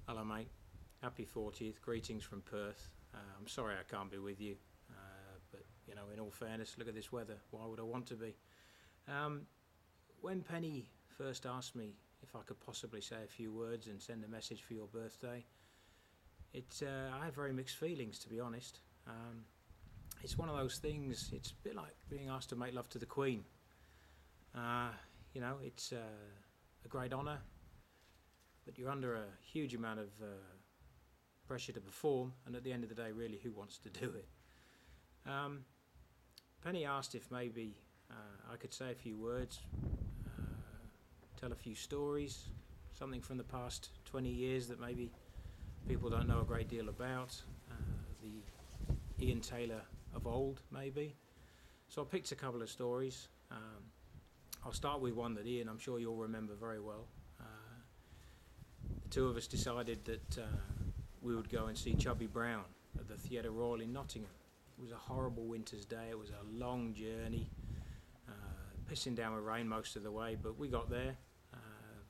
Hello, mate. Happy 40th. Greetings from Perth. I'm sorry I can't be with you, but in all fairness, look at this weather. Why would I want to be? When Penny first asked me if I could possibly say a few words and send a message for your birthday, I had very mixed feelings, to be honest. It's one of those things. It's a bit like being asked to make love to the Queen. It's a great honour, but you're under a huge amount of pressure to perform, and at the end of the day, really, who wants to do it? Penny asked if maybe I could say a few words, tell a few stories, something from the past 20 years that maybe people don't know a great deal about, the Ian Taylor of old, maybe. So I picked a couple of stories. I'll start with one that Ian, I'm sure you'll remember very well. The two of us decided that we would go and see Chubby Brown at the Theatre Royal in Nottingham. It was a horrible winter's day. It was a long journey, pissing down with rain most of the way, but we got there,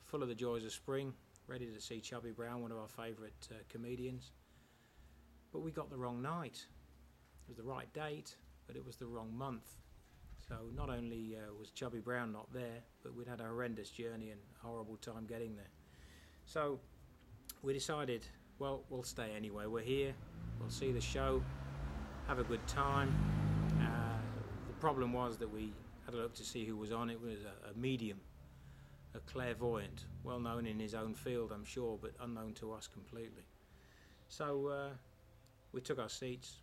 full of the joys of spring, ready to see Chubby Brown, one of our favourite comedians. But we got the wrong night. It was the right date, but it was the wrong month. So not only was Chubby Brown not there, but we'd had a horrendous journey and a horrible time getting there. So we decided, well, we'll stay anyway. We're here, we'll see the show, have a good time. The problem was that we had a look to see who was on. It was a medium, a clairvoyant, well known in his own field, I'm sure, but unknown to us completely. So we took our seats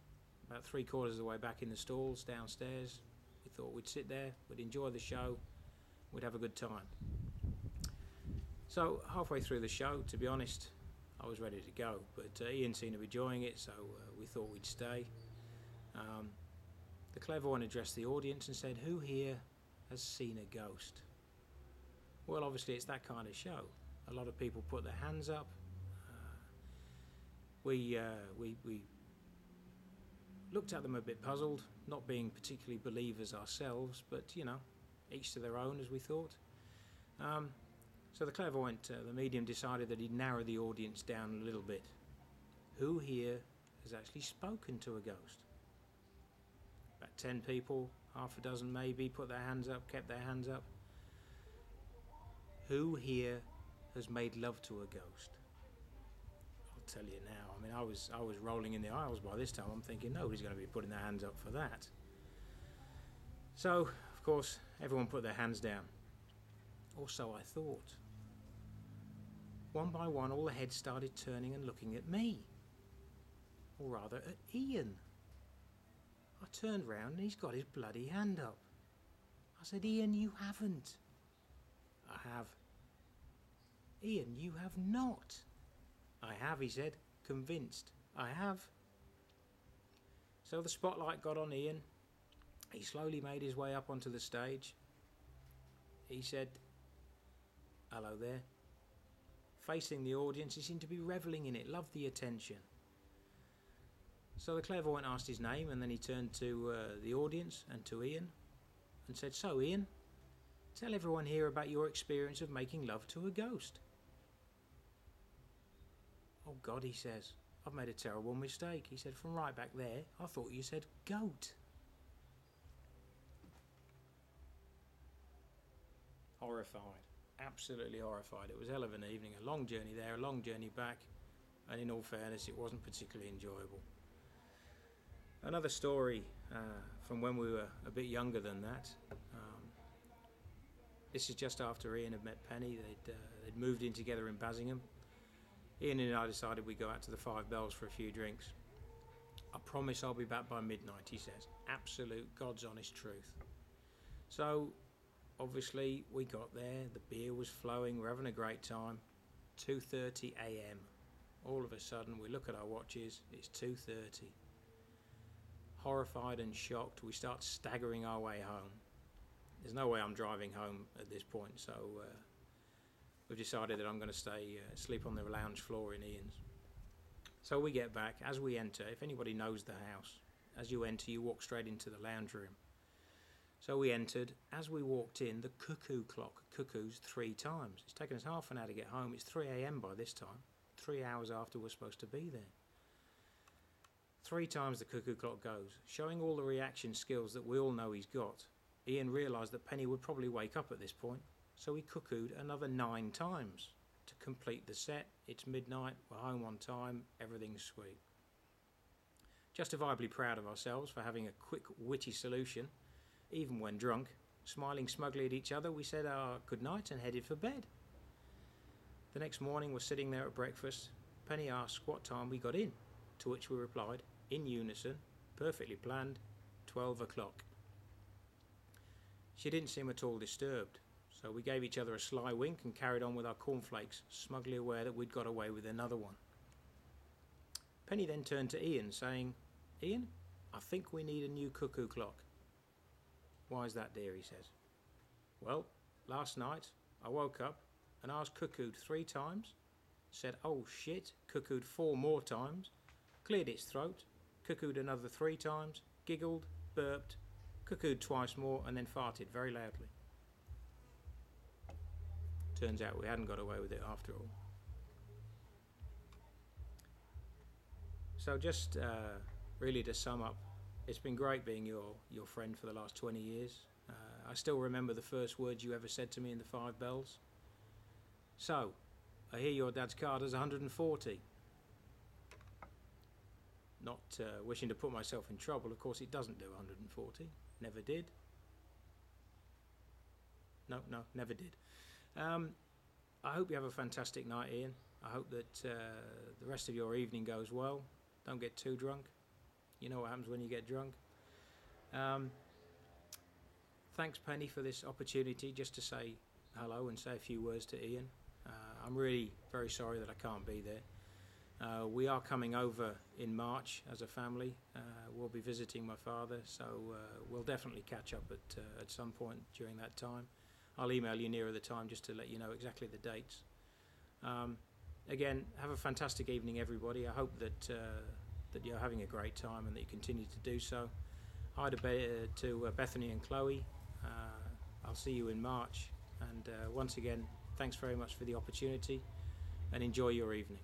about 3/4 of the way back in the stalls downstairs. We thought we'd sit there, we'd enjoy the show, we'd have a good time. So halfway through the show, to be honest, I was ready to go, but Ian seemed to be enjoying it, so we thought we'd stay. The clairvoyant addressed the audience and said, "Who here has seen a ghost?" Well, obviously it's that kind of show. A lot of people put their hands up. We looked at them a bit puzzled, not being particularly believers ourselves, but each to their own, as we thought. So the clairvoyant, the medium, decided that he'd narrow the audience down a little bit. Who here has actually spoken to a ghost? About 10 people, half a dozen maybe, put their hands up, kept their hands up. Who here has made love to a ghost? I'll tell you now. I mean, I was rolling in the aisles by this time. I'm thinking nobody's going to be putting their hands up for that. So, of course, everyone put their hands down. Or so I thought. One by one, all the heads started turning and looking at me. Or rather, at Ian. I turned round and he's got his bloody hand up. I said, "Ian, you haven't." "I have." "Ian, you have not." "I have," he said, convinced. "I have." So the spotlight got on Ian. He slowly made his way up onto the stage. He said, "Hello there." Facing the audience, he seemed to be revelling in it, loved the attention. So the clairvoyant asked his name, and then he turned to the audience and to Ian and said, "So Ian, tell everyone here about your experience of making love to a ghost." "Oh God," he says, "I've made a terrible mistake." He said, "From right back there, I thought you said goat." Horrified, absolutely horrified. It was a hell of an evening, a long journey there, a long journey back, and in all fairness, it wasn't particularly enjoyable. Another story from when we were a bit younger than that. This is just after Ian had met Penny. They'd moved in together in Bassingham. Ian and I decided we'd go out to the Five Bells for a few drinks. "I promise I'll be back by midnight," he says. Absolute God's honest truth. So obviously we got there, the beer was flowing, we're having a great time. 2:30 a.m. All of a sudden we look at our watches, it's 2:30. Horrified and shocked, we start staggering our way home. There's no way I'm driving home at this point, so we've decided that I'm going to sleep on the lounge floor in Ian's. So we get back. As we enter, if anybody knows the house, as you enter, you walk straight into the lounge room. So we entered. As we walked in, the cuckoo clock cuckoos 3 times. It's taken us half an hour to get home. It's 3 a.m. by this time. 3 hours after we're supposed to be there. 3 times the cuckoo clock goes, showing all the reaction skills that we all know he's got. Ian realised that Penny would probably wake up at this point, so he cuckooed another 9 times. To complete the set, it's midnight, we're home on time, everything's sweet. Justifiably proud of ourselves for having a quick, witty solution, even when drunk. Smiling smugly at each other, we said our goodnight and headed for bed. The next morning we're sitting there at breakfast. Penny asked what time we got in, to which we replied, in unison, perfectly planned, 12 o'clock. She didn't seem at all disturbed, so we gave each other a sly wink and carried on with our cornflakes, smugly aware that we'd got away with another one. Penny then turned to Ian, saying, "Ian, I think we need a new cuckoo clock." "Why is that, dear?" he says. "Well, last night I woke up and I was cuckooed 3 times, said, 'Oh shit,' cuckooed 4 more times, cleared its throat, cuckooed another 3 times, giggled, burped, cuckooed twice more, and then farted very loudly." Turns out we hadn't got away with it after all. So just really to sum up, it's been great being your friend for the last 20 years. I still remember the first words you ever said to me in the 5 Bells. "So, I hear your dad's car does 140. Not wishing to put myself in trouble, of course it doesn't do 140. Never did. No, never did. I hope you have a fantastic night, Ian. I hope that the rest of your evening goes well. Don't get too drunk. You know what happens when you get drunk. Thanks, Penny, for this opportunity just to say hello and say a few words to Ian. I'm really very sorry that I can't be there. We are coming over in March as a family. We'll be visiting my father, so we'll definitely catch up at some point during that time. I'll email you nearer the time just to let you know exactly the dates. Again, have a fantastic evening, everybody. I hope that you're having a great time and that you continue to do so. Hi to Bethany and Chloe. I'll see you in March. And once again, thanks very much for the opportunity and enjoy your evening.